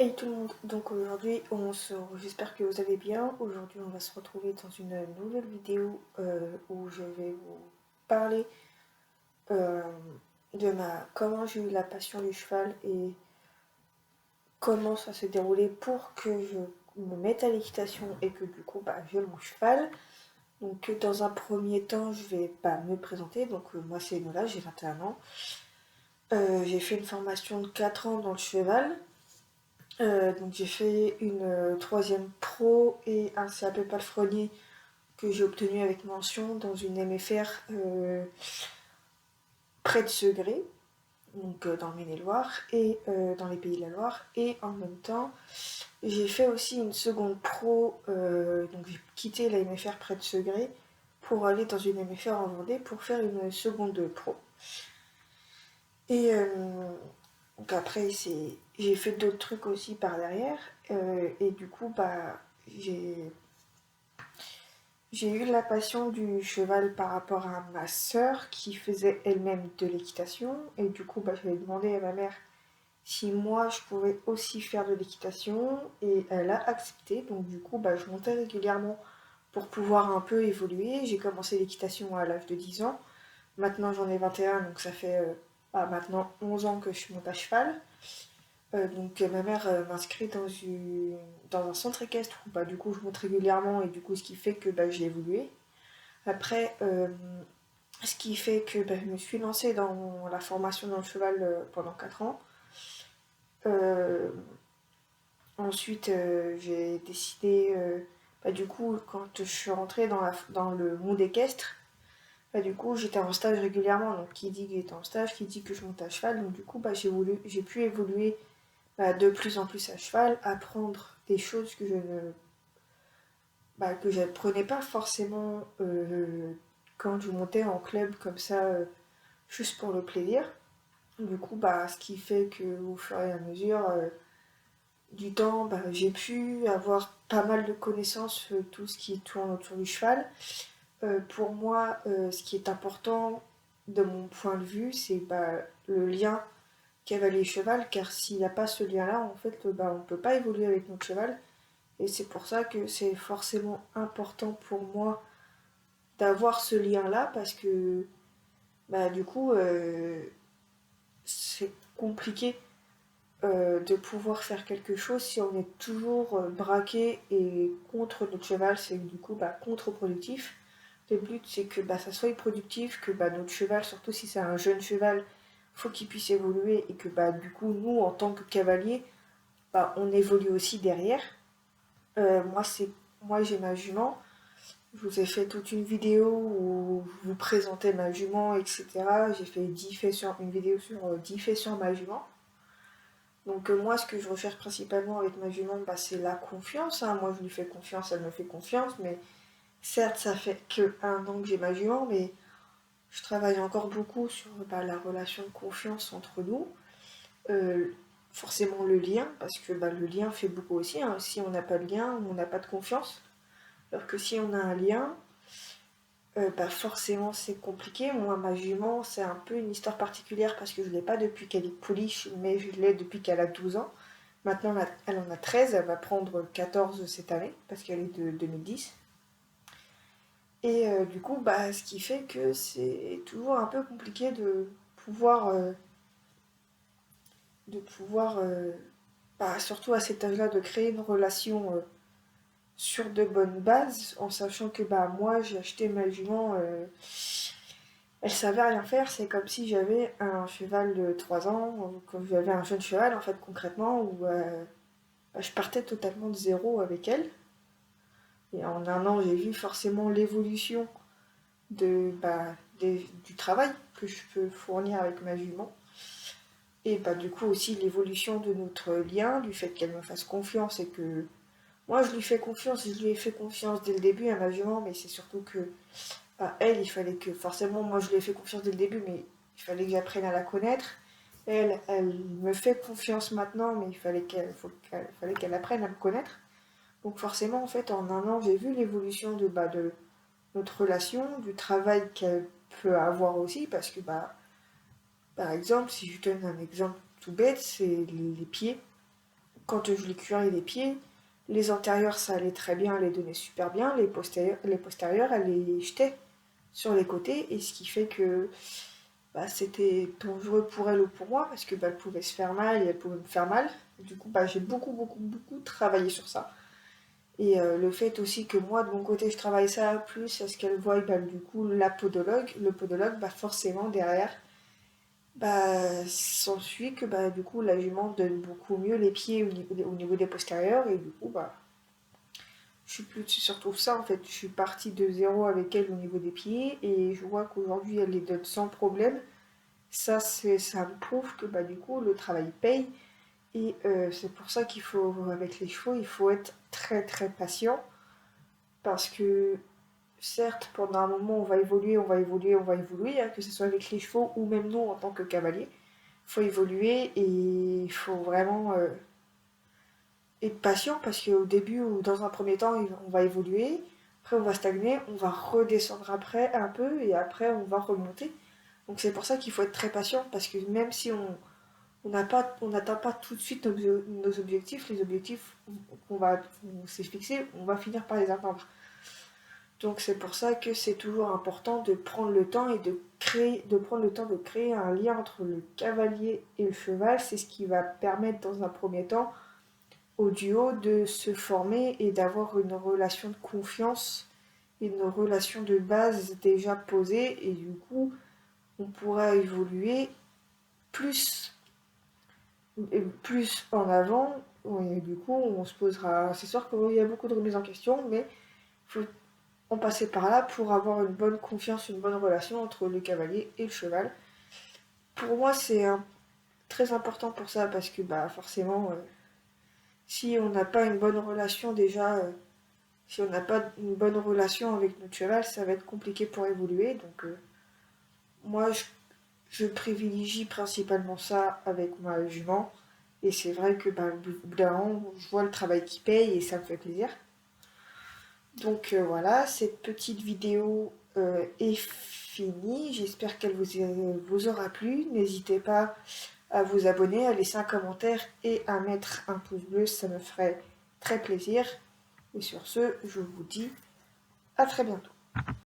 Hey tout le monde, donc aujourd'hui j'espère que vous allez bien. Aujourd'hui on va se retrouver dans une nouvelle vidéo où je vais vous parler euh, de comment j'ai eu la passion du cheval et comment ça s'est déroulé pour que je me mette à l'équitation et que du coup j'ai mon cheval. Donc dans un premier temps je vais me présenter, donc moi c'est Nola, j'ai 21 ans. J'ai fait une formation de 4 ans dans le cheval. Donc j'ai fait une troisième pro et un CAP palefrenier que j'ai obtenu avec mention dans une MFR près de Segré, donc dans le Maine-et-Loire et dans les Pays de la Loire. Et en même temps, j'ai fait aussi une seconde pro, donc j'ai quitté la MFR près de Segré pour aller dans une MFR en Vendée pour faire une seconde pro. Et donc après, j'ai fait d'autres trucs aussi par derrière. Et du coup, j'ai eu la passion du cheval par rapport à ma sœur qui faisait elle-même de l'équitation. Et du coup, j'avais demandé à ma mère si moi je pouvais aussi faire de l'équitation. Et elle a accepté. Donc du coup, je montais régulièrement pour pouvoir un peu évoluer. J'ai commencé l'équitation à l'âge de 10 ans. Maintenant j'en ai 21, donc ça fait maintenant 11 ans que je monte à cheval. Donc ma mère m'inscrit dans un centre équestre où du coup je monte régulièrement et du coup ce qui fait que j'ai évolué. Après, ce qui fait que je me suis lancée dans la formation dans le cheval pendant 4 ans. Euh, Ensuite, j'ai décidé, du coup, quand je suis rentrée dans le monde équestre, du coup, j'étais en stage régulièrement. Donc, qui dit que j'étais en stage, qui dit que je monte à cheval. Donc, du coup, j'ai pu évoluer de plus en plus à cheval, apprendre des choses que je n'apprenais pas forcément quand je montais en club comme ça, juste pour le plaisir. Du coup, ce qui fait qu'au fur et à mesure du temps, j'ai pu avoir pas mal de connaissances sur tout ce qui tourne autour du cheval. Pour moi, ce qui est important de mon point de vue, c'est le lien cavalier-cheval, car s'il n'y a pas ce lien-là, en fait, on ne peut pas évoluer avec notre cheval. Et c'est pour ça que c'est forcément important pour moi d'avoir ce lien-là, parce que du coup, c'est compliqué de pouvoir faire quelque chose si on est toujours braqué et contre notre cheval, c'est du coup contre-productif. Le but c'est que ça soit productif, que notre cheval, surtout si c'est un jeune cheval, faut qu'il puisse évoluer et que du coup nous en tant que cavalier, on évolue aussi derrière. Moi j'ai ma jument. Je vous ai fait toute une vidéo où je vous présentais ma jument, etc. J'ai fait une vidéo sur 10 faits sur ma jument. Donc moi, ce que je recherche principalement avec ma jument, c'est la confiance, hein. Moi, je lui fais confiance, elle me fait confiance, mais certes, ça fait que 1 an que j'ai ma jument, mais je travaille encore beaucoup sur la relation de confiance entre nous. Euh, Forcément le lien, parce que le lien fait beaucoup aussi, hein. Si on n'a pas de lien, on n'a pas de confiance. Alors que si on a un lien, forcément c'est compliqué. Moi, ma jument, c'est un peu une histoire particulière parce que je ne l'ai pas depuis qu'elle est pouliche, mais je l'ai depuis qu'elle a 12 ans. Maintenant, elle en a 13, elle va prendre 14 cette année, parce qu'elle est de 2010. Et du coup, ce qui fait que c'est toujours un peu compliqué pouvoir, euh, de pouvoir, surtout à cet âge-là, de créer une relation sur de bonnes bases, en sachant que moi, j'ai acheté ma jument, elle savait rien faire, c'est comme si j'avais un cheval de 3 ans, ou comme j'avais un jeune cheval, en fait, concrètement, où je partais totalement de zéro avec elle. Et en 1 an, j'ai vu forcément l'évolution du travail que je peux fournir avec ma jument. Et du coup aussi l'évolution de notre lien, du fait qu'elle me fasse confiance et que moi je lui fais confiance, je lui ai fait confiance dès le début à ma jument, mais c'est surtout que elle, il fallait que forcément moi je lui ai fait confiance dès le début, mais il fallait que j'apprenne à la connaître. Elle me fait confiance maintenant, mais fallait qu'elle apprenne à me connaître. Donc forcément, en fait, en 1 an, j'ai vu l'évolution de notre relation, du travail qu'elle peut avoir aussi, parce que par exemple, si je donne un exemple tout bête, c'est les pieds. quand je lui curais les pieds, les antérieurs ça allait très bien, elle les donnait super bien, les postérieurs elle les jetait sur les côtés, et ce qui fait que bah, c'était dangereux pour elle ou pour moi, parce que bah, elle pouvait se faire mal et elle pouvait me faire mal. Du coup, bah, j'ai beaucoup travaillé sur ça. Et le fait aussi que moi, de mon côté, je travaille ça, plus à ce qu'elle voit, bah, du coup, le podologue, bah, forcément, derrière, bah, s'ensuit que bah, du coup, la jument donne beaucoup mieux les pieds au niveau des postérieurs, et du coup, bah, je suis plus surtout ça, en fait. Je suis partie de zéro avec elle au niveau des pieds, et je vois qu'aujourd'hui, elle les donne sans problème. Ça me prouve que bah, du coup, le travail paye. Et c'est pour ça qu'il faut, avec les chevaux, il faut être très patient. Parce que, certes, pendant un moment, on va évoluer, hein, que ce soit avec les chevaux ou même nous en tant que cavalier. Il faut évoluer et il faut vraiment être patient parce qu'au début ou dans un premier temps, on va évoluer. Après, on va stagner, on va redescendre après un peu et après, on va remonter. Donc c'est pour ça qu'il faut être très patient parce que même si on n'atteint pas tout de suite nos objectifs, les objectifs qu'on s'est fixés, on va finir par les atteindre. Donc c'est pour ça que c'est toujours important de prendre le temps et de prendre le temps de créer un lien entre le cavalier et le cheval. C'est ce qui va permettre dans un premier temps au duo de se former et d'avoir une relation de confiance, une relation de base déjà posée, et du coup on pourra évoluer plus plus en avant. Et du coup, on se posera. C'est sûr qu'il y a beaucoup de remises en question, mais il faut en passer par là pour avoir une bonne confiance, une bonne relation entre le cavalier et le cheval. Pour moi, c'est très important pour ça parce que bah, forcément, si on n'a pas une bonne relation déjà, si on n'a pas une bonne relation avec notre cheval, ça va être compliqué pour évoluer. Donc, moi, je privilégie principalement ça avec ma jument. Et c'est vrai que bah, au bout d'un moment, je vois le travail qui paye et ça me fait plaisir. Donc voilà, cette petite vidéo est finie. J'espère qu'elle vous aura plu. N'hésitez pas à vous abonner, à laisser un commentaire et à mettre un pouce bleu. Ça me ferait très plaisir. Et sur ce, je vous dis à très bientôt.